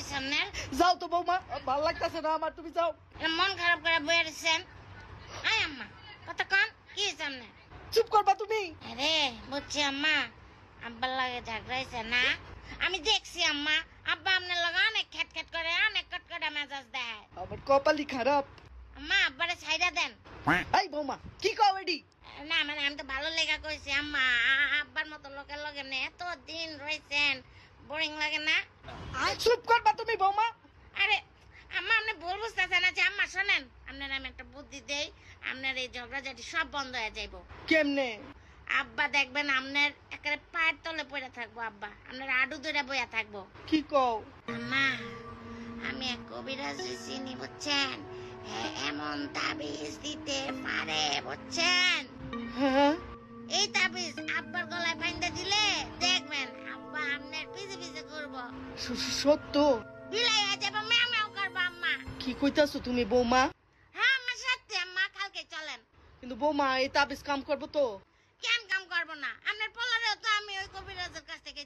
হয়েছে আপনার? যাও তো বৌমা, ভালো লাগতেছে না আমার, তুমি যাও। মন খারাপ করে বয়ে রয়েছেন? আয় আম্মা, কত কন কি হয়েছে আপনার? চুপ করবা তুমি। আরে বুঝছি আম্মা, আব্বার লাগে ঝগড়াইছে না? আমি দেখছি আম্মা, আব্বা আপনার লগে অনেক খ্যাট করে, অনেক কটকটা মেজাজ দেয়। আমার কপালই খারাপ। আম্মা আব্বারে ছাইড়া দেন। এই বৌমা কি কও এডি? না মানে আমি তো ভালো লেগা কইছি আম্মা, আব্বার মতো লোকের লগে না এত দিন রয়েছেন, বোরিং লাগে না? চুপ করবা তুমি বৌমা। আরে আম্মা আপনি ভুল বুঝতেছেন না যে আম্মা শোনেন, আপনার আমি একটা বুদ্ধি দেই, আপনার এই ঝগড়াঝাটি সব বন্ধ হয়ে যাইব। কেমনে? আব্বা দেখবেন আপনার একেবারে পায়ের তলে পড়ে থাকবো, আব্বা আপনার আডু ধরে বইয়া থাকবো। কি কও? আম্মা আমি এক কবিরাজ চিনি বুঝছেন, এমন তাবিজ দিতে পারে বুঝছেন। হ্যাঁ এই তাবিজ আব্বার গলায় বাইন্ধা দিলে দেখবেন আব্বা আপনার পিছে পিছে করবো, সত্য? বিলাই হয়ে যাবো, ম্যাও ম্যাও করবো আম্মা। কি কইতাছো তুমি বৌমা? হ্যাঁ আম্মা সত্যি আম্মা, কালকে চলেন। কিন্তু বৌমা এই তাবিজ কাম করবো তো? কেন কাম করবো না? আপনার পোলারেও তো আমি ওই কবিরাজের কাছ থেকে